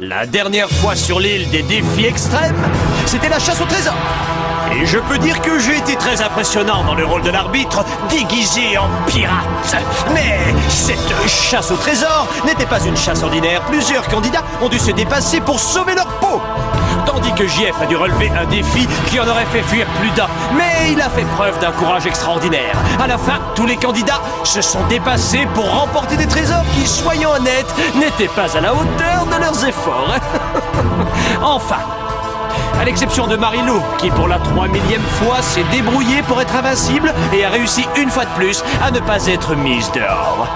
La dernière fois sur l'île des défis extrêmes, c'était la chasse au trésor. Et je peux dire que j'ai été très impressionnant dans le rôle de l'arbitre, déguisé en pirate. Mais cette chasse au trésor n'était pas une chasse ordinaire. Plusieurs candidats ont dû se dépasser pour sauver leur peau. Tandis que JF a dû relever un défi qui en aurait fait fuir plus d'un. Mais il a fait preuve d'un courage extraordinaire. À la fin, tous les candidats se sont dépassés pour remporter des trésors qui, soyons honnêtes, n'étaient pas à la hauteur de leurs efforts. Enfin, à l'exception de Marie-Lou, qui pour la 3000e fois s'est débrouillée pour être invincible et a réussi une fois de plus à ne pas être mise dehors.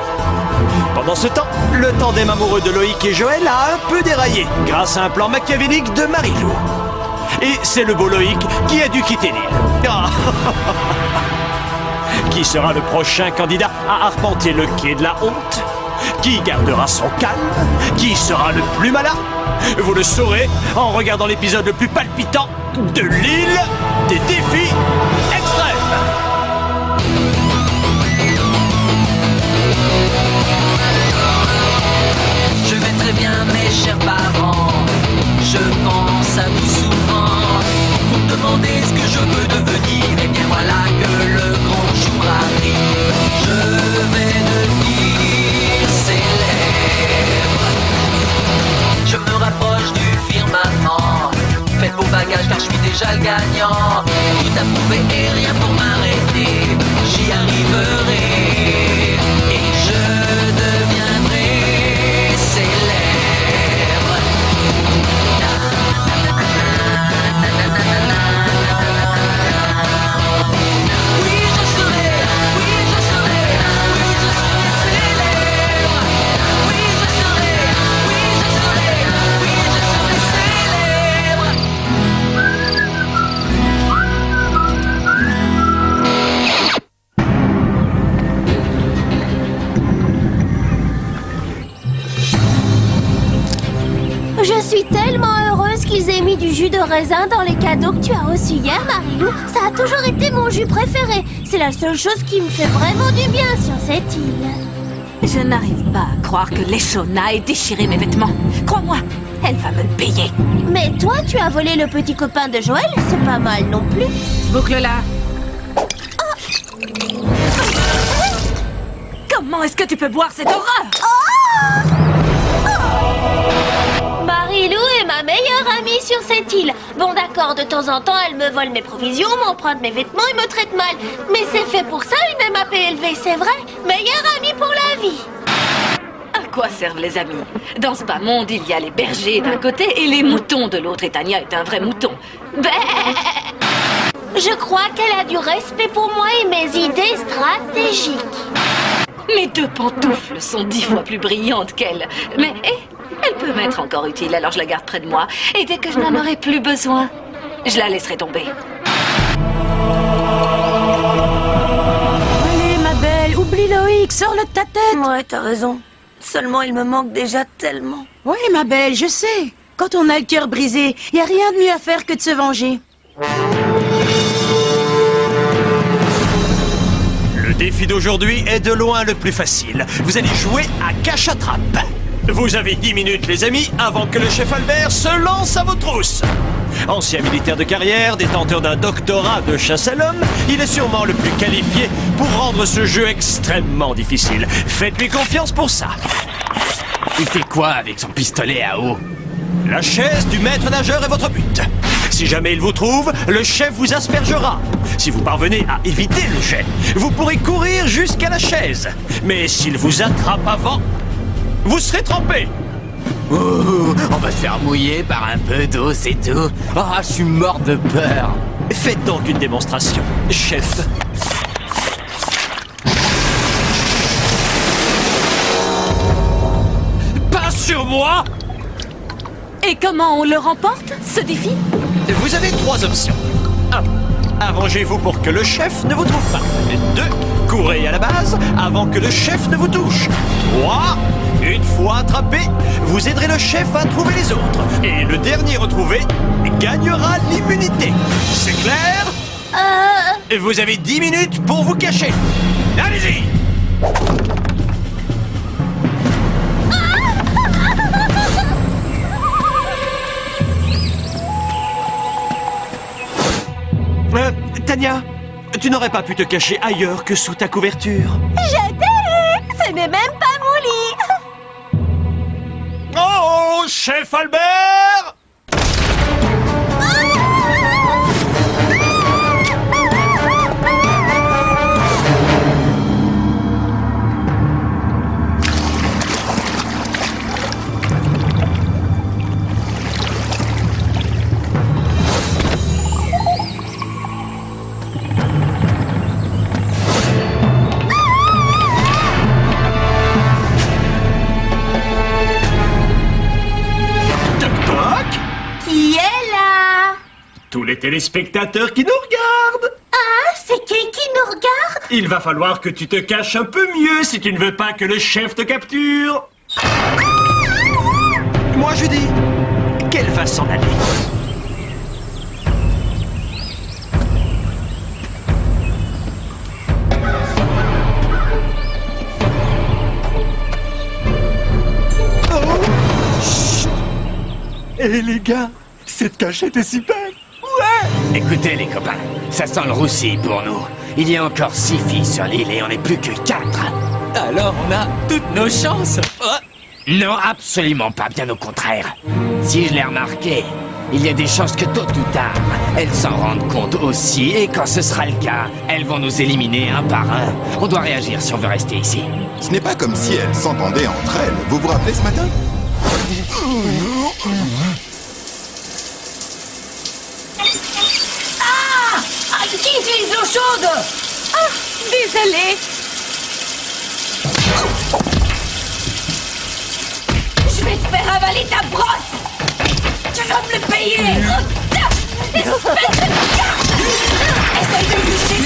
Pendant ce temps, le tandem amoureux de Loïc et Joël a un peu déraillé grâce à un plan machiavélique de Marie-Lou. Et c'est le beau Loïc qui a dû quitter l'île. Ah. Qui sera le prochain candidat à arpenter le quai de la honte? Qui gardera son calme? Qui sera le plus malin? Vous le saurez en regardant l'épisode le plus palpitant de l'île des défis extrêmes. Je vais très bien, mes chers parents. Je pense à vous souvent. Vous me demandez ce que je veux devenir. Et bien voilà que le grand jour arrive. Je vais devenir célèbre. Je me rapproche du firmament. Faites vos bagages car je suis déjà le gagnant. Tout à prouver et rien pour m'arrêter. J'y arriverai. Et je deviendrai célèbre. Oui, je serai, oui, je serai, oui, je serai célèbre. Oui, je serai, oui, je serai, oui, je serai célèbre. Je suis tellement heureuse qu'ils aient mis du jus de raisin dans les cadeaux que tu as reçus hier, Marie-Lou. Ça a toujours été mon jus préféré. C'est la seule chose qui me fait vraiment du bien sur cette île. Je n'arrive pas à croire que Leshona ait déchiré mes vêtements. Crois-moi, elle va me le payer. Mais toi, tu as volé le petit copain de Joël, c'est pas mal non plus. Boucle-la. Comment est-ce que tu peux boire cette horreur? Marie-Lou est ma meilleure amie sur cette île. Bon d'accord, de temps en temps, elle me vole mes provisions, m'emprunte mes vêtements et me traite mal. Mais c'est fait pour ça, une MAP élevée, c'est vrai. Meilleure amie pour la vie. À quoi servent les amis? Dans ce bas monde, il y a les bergers d'un côté et les moutons de l'autre. Et Tania est un vrai mouton. Je crois qu'elle a du respect pour moi et mes idées stratégiques. Mes deux pantoufles sont 10 fois plus brillantes qu'elle. Mais elle peut m'être encore utile, alors je la garde près de moi. Et dès que je n'en aurai plus besoin, je la laisserai tomber. Allez, ma belle, oublie Loïc, sors-le de ta tête. Ouais, t'as raison. Seulement, il me manque déjà tellement. Oui, ma belle, je sais. Quand on a le cœur brisé, y a rien de mieux à faire que de se venger. Le défi d'aujourd'hui est de loin le plus facile. Vous allez jouer à cache-attrape. Vous avez 10 minutes, les amis, avant que le chef Albert se lance à vos trousses. Ancien militaire de carrière, détenteur d'un doctorat de chasse à l'homme, il est sûrement le plus qualifié pour rendre ce jeu extrêmement difficile. Faites-lui confiance pour ça. Il fait quoi avec son pistolet à eau? La chaise du maître nageur est votre but. Si jamais il vous trouve, le chef vous aspergera. Si vous parvenez à éviter le jet, vous pourrez courir jusqu'à la chaise. Mais s'il vous attrape avant, vous serez trempé. Ouh, on va se faire mouiller par un peu d'eau, c'est tout. Ah, je suis mort de peur. Faites donc une démonstration, chef. Pas sur moi! Et comment on le remporte, ce défi? Vous avez 3 options. 1. Arrangez-vous pour que le chef ne vous trouve pas. 2. Courez à la base avant que le chef ne vous touche. 3. Une fois attrapé, vous aiderez le chef à trouver les autres. Et le dernier retrouvé gagnera l'immunité. C'est clair? Vous avez 10 minutes pour vous cacher. Allez-y! Sonia, tu n'aurais pas pu te cacher ailleurs que sous ta couverture? Je t'ai! Ce n'est même pas mon lit! Oh, chef Albert! Qui est là? Tous les téléspectateurs qui nous regardent! Ah, c'est qui nous regarde? Il va falloir que tu te caches un peu mieux si tu ne veux pas que le chef te capture. Moi je dis qu'elle va s'en aller. Eh les gars, cette cachette est super. Ouais. Écoutez les copains, ça sent le roussi pour nous. Il y a encore 6 filles sur l'île et on n'est plus que 4. Alors on a toutes nos chances. Non, absolument pas, bien au contraire. Si je l'ai remarqué, il y a des chances que tôt ou tard, elles s'en rendent compte aussi. Et quand ce sera le cas, elles vont nous éliminer un par un. On doit réagir si on veut rester ici. Ce n'est pas comme si elles s'entendaient entre elles. Vous vous rappelez ce matin? Qui utilise l'eau chaude? Ah, désolée. Je vais te faire avaler ta brosse. Tu vas me le payer. Espèce de carte. Essaye de bouger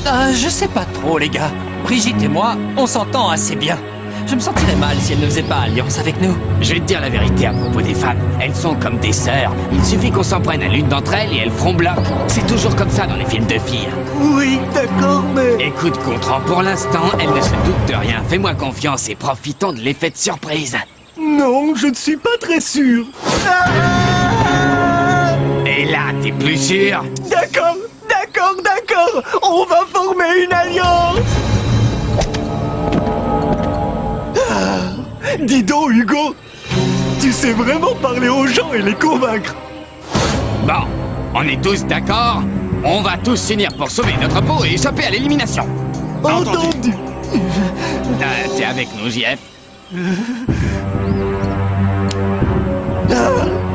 ça. Je sais pas trop, les gars. Brigitte et moi, on s'entend assez bien. Je me sentirais mal si elle ne faisait pas alliance avec nous. Je vais te dire la vérité à propos des femmes. Elles sont comme des sœurs. Il suffit qu'on s'en prenne à l'une d'entre elles et elles feront bloc. C'est toujours comme ça dans les films de filles. Oui, d'accord, mais... Écoute, Gontran, pour l'instant, elles ne se doutent de rien. Fais-moi confiance et profitons de l'effet de surprise. Non, je ne suis pas très sûr. Et là, t'es plus sûr? D'accord, d'accord, d'accord. On va former une alliance. Dis donc, Hugo, tu sais vraiment parler aux gens et les convaincre. Bon, on est tous d'accord? On va tous s'unir pour sauver notre peau et échapper à l'élimination. Entendu. T'es avec nous, JF?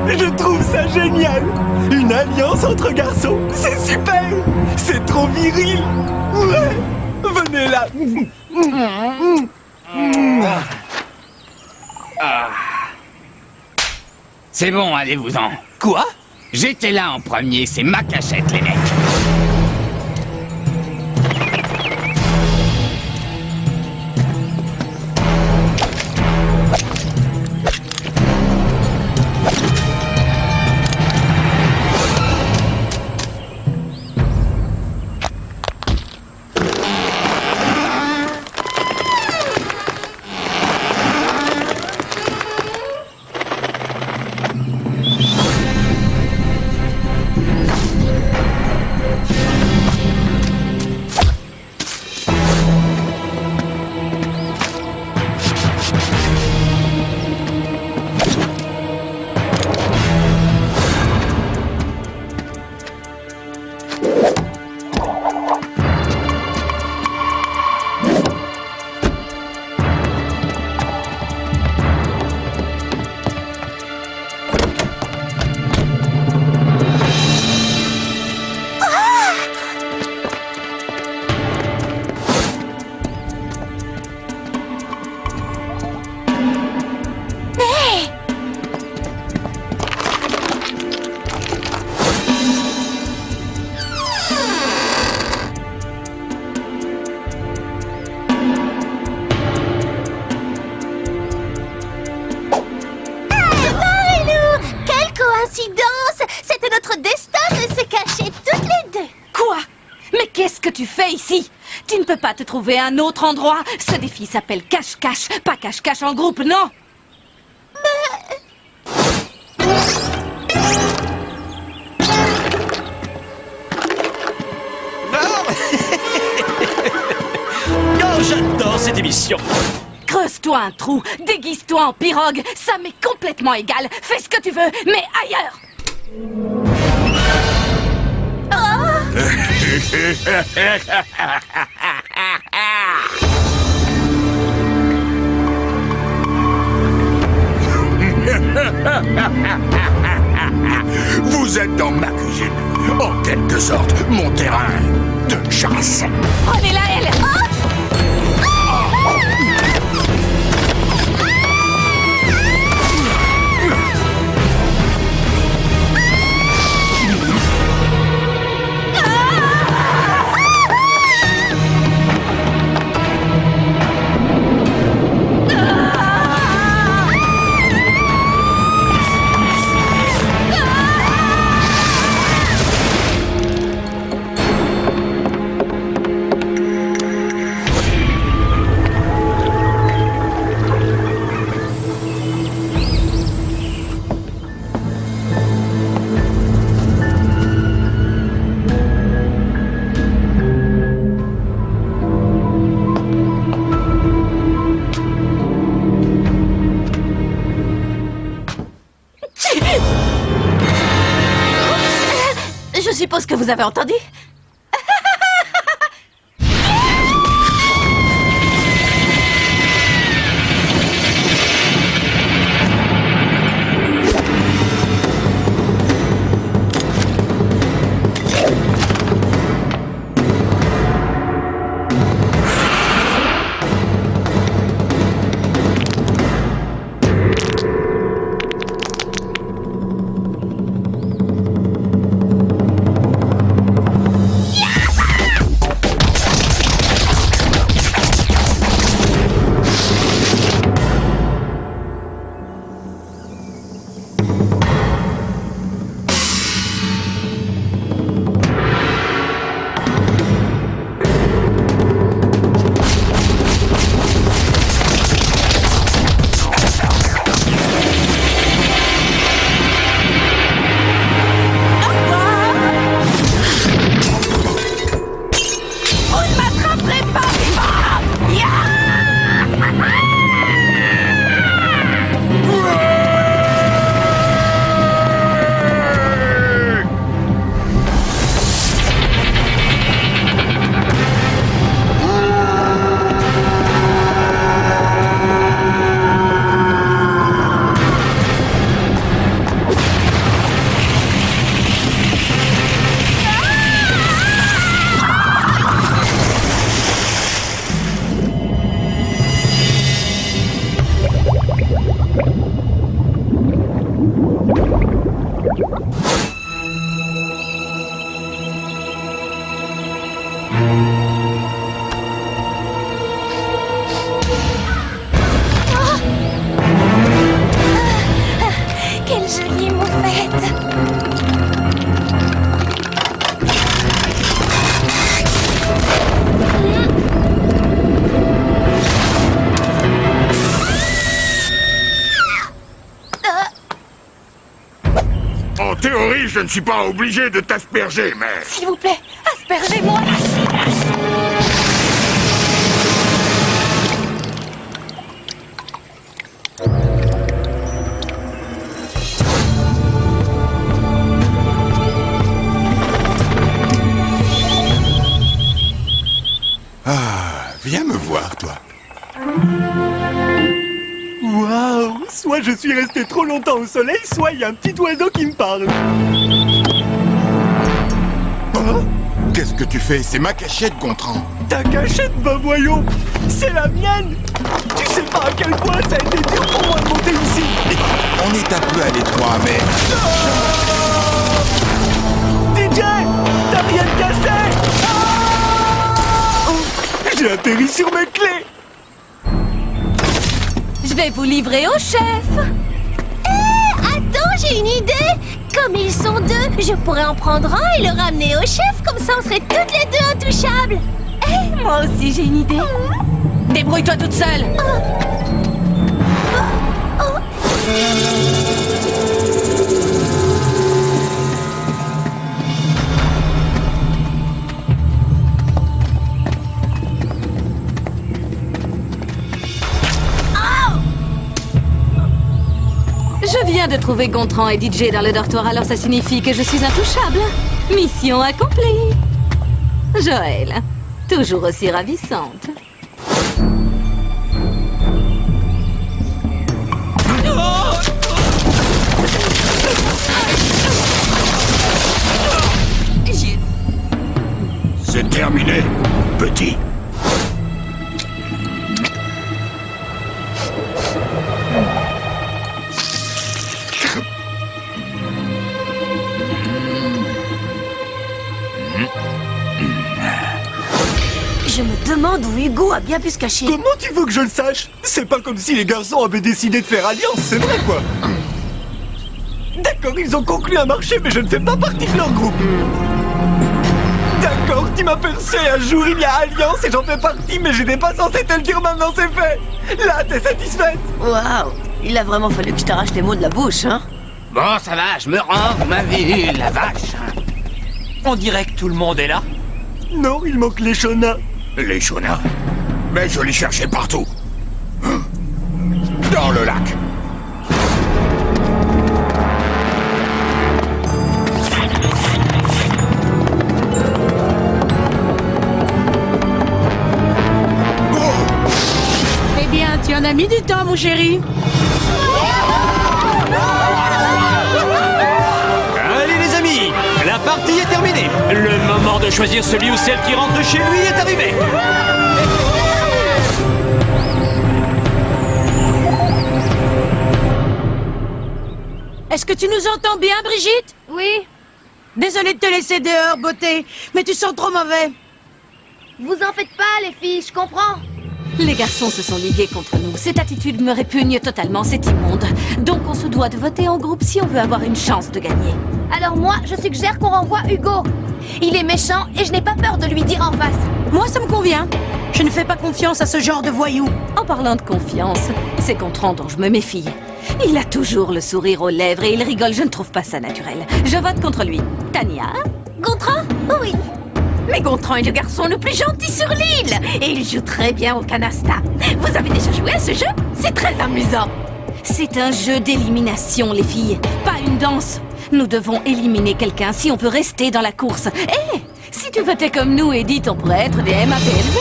Je trouve ça génial. Une alliance entre garçons, c'est super. C'est trop viril. Ouais. Venez là. C'est bon, allez-vous-en. Quoi? J'étais là en premier, c'est ma cachette, les mecs. C'était notre destin de se cacher toutes les deux. Quoi? Mais qu'est-ce que tu fais ici? Tu ne peux pas te trouver un autre endroit. Ce défi s'appelle cache-cache, pas cache-cache en groupe, non? cette émission. Creuse-toi un trou, déguise-toi en pirogue, ça m'est complètement égal. Fais ce que tu veux, mais ailleurs. Vous êtes dans ma cuisine, en quelque sorte mon terrain de chasse. Prenez-la, elle. Je suppose que vous avez entendu. Quelle jolie moufette! En théorie, je ne suis pas obligé de t'asperger, mais... S'il vous plaît, aspergez-moi. Viens me voir, toi. Waouh! Soit je suis resté trop longtemps au soleil, soit il y a un petit oiseau qui me parle. Oh, qu'est-ce que tu fais? C'est ma cachette, Gontran. Ta cachette, bah voyons! C'est la mienne! Tu sais pas à quel point ça a été dur pour moi de monter ici! On est un peu à l'étroit, mais... DJ! T'as rien cassé! J'ai atterri sur mes clés! Je vais vous livrer au chef. Attends, j'ai une idée! Comme ils sont deux, je pourrais en prendre un et le ramener au chef, comme ça on serait toutes les deux intouchables! Moi aussi, j'ai une idée. Débrouille-toi toute seule. Je viens de trouver Gontran et DJ dans le dortoir, alors ça signifie que je suis intouchable. Mission accomplie. Joël, toujours aussi ravissante. C'est terminé, petit. Je me demande où Hugo a bien pu se cacher. Comment tu veux que je le sache? C'est pas comme si les garçons avaient décidé de faire alliance, c'est vrai quoi. D'accord, ils ont conclu un marché, mais je ne fais pas partie de leur groupe. D'accord, tu m'as percé un jour, il y a alliance et j'en fais partie, mais j'étais pas censé te le dire, maintenant c'est fait. Là, t'es satisfaite? Waouh, il a vraiment fallu que je t'arrache les mots de la bouche, hein. Bon, ça va, je me rends, vous m'avez eu, la vache. On dirait que tout le monde est là. Non, il manque les Shona. Les Shona? Mais je les cherchais partout. Dans le lac. Eh bien, tu en as mis du temps, mon chéri. Allez les amis, la partie est terminée. Le moment de choisir celui ou celle qui rentre chez lui est arrivé. Est-ce que tu nous entends bien, Brigitte? Oui. Désolée de te laisser dehors, beauté, mais tu sens trop mauvais. Vous en faites pas, les filles, je comprends. Les garçons se sont ligués contre nous. Cette attitude me répugne totalement, c'est immonde. Donc on se doit de voter en groupe si on veut avoir une chance de gagner. Alors moi, je suggère qu'on renvoie Hugo. Il est méchant et je n'ai pas peur de lui dire en face. Moi, ça me convient. Je ne fais pas confiance à ce genre de voyou. En parlant de confiance, c'est Gontran dont je me méfie. Il a toujours le sourire aux lèvres et il rigole, je ne trouve pas ça naturel. Je vote contre lui. Tania? Gontran? Oui. Mais Gontran est le garçon le plus gentil sur l'île et il joue très bien au canasta. Vous avez déjà joué à ce jeu? C'est très amusant. C'est un jeu d'élimination, les filles, pas une danse. Nous devons éliminer quelqu'un si on veut rester dans la course. Hé, si tu votais comme nous, Edith, on pourrait être des MAPLV.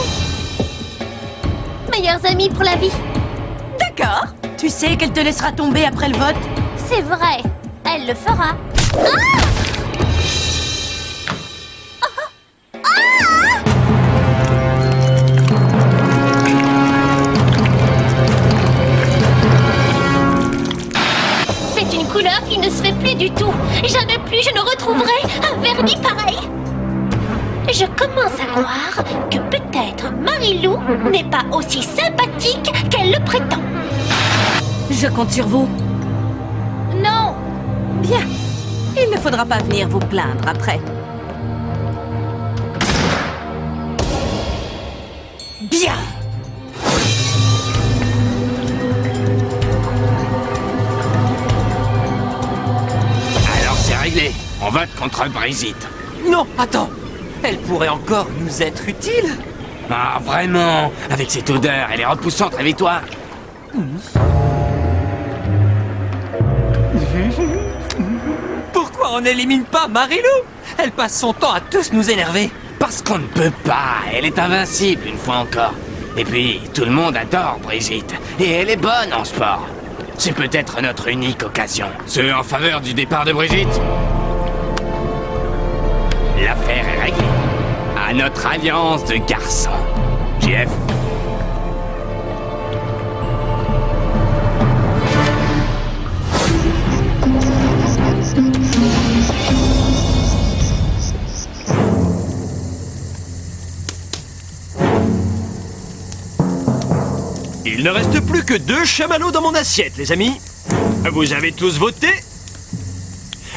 Meilleurs amis pour la vie. D'accord. Tu sais qu'elle te laissera tomber après le vote? C'est vrai. Elle le fera. C'est une couleur qui ne se fait plus du tout. Jamais plus je ne retrouverai un vernis pareil. Je commence à croire que peut-être Marilou n'est pas aussi sympathique qu'elle le prétend. Je compte sur vous. Non. Bien. Il ne faudra pas venir vous plaindre après. Bien. Alors c'est réglé. On vote contre Brigitte. Non, attends. Elle pourrait encore nous être utile. Ah, vraiment? Avec cette odeur, elle est repoussante, réveille-toi. Pourquoi on n'élimine pas Marilou? Elle passe son temps à tous nous énerver. Parce qu'on ne peut pas. Elle est invincible, une fois encore. Et puis, tout le monde adore Brigitte. Et elle est bonne en sport. C'est peut-être notre unique occasion. C'est en faveur du départ de Brigitte? L'affaire est réglée. À notre alliance de garçons. JF. Il ne reste plus que 2 chamallows dans mon assiette, les amis. Vous avez tous voté?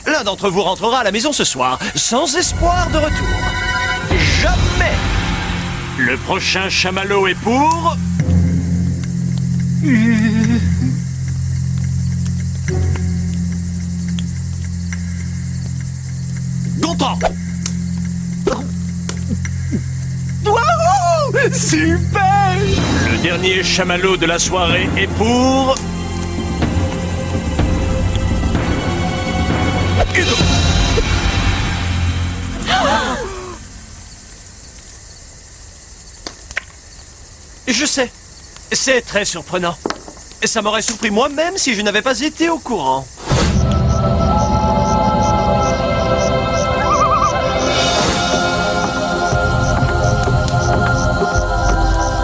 L'un d'entre vous rentrera à la maison ce soir, sans espoir de retour. Jamais! Le prochain chamallow est pour... Gontran! Waouh! Super! Le dernier chamallow de la soirée est pour... Je sais, c'est très surprenant. Ça m'aurait surpris moi-même si je n'avais pas été au courant.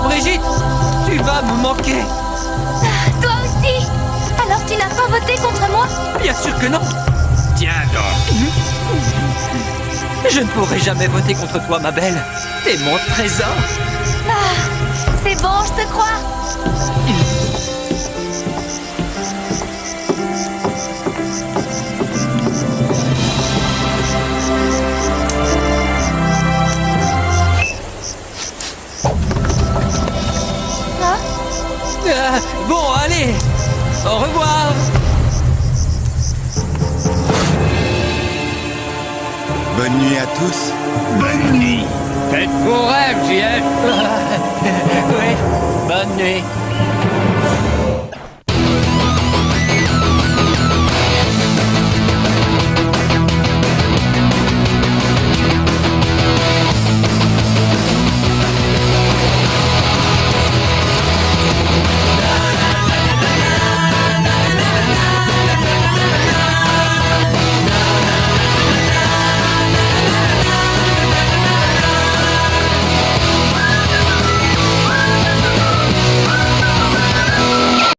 Brigitte, tu vas me manquer. Toi aussi. Alors tu n'as pas voté contre moi? Bien sûr que non. Tiens donc. Je ne pourrai jamais voter contre toi, ma belle. T'es mon trésor. C'est bon, je te crois. Bon, allez. Au revoir. Bonne nuit à tous. Bonne nuit. Faites vos rêves, JF. Oui, bonne nuit.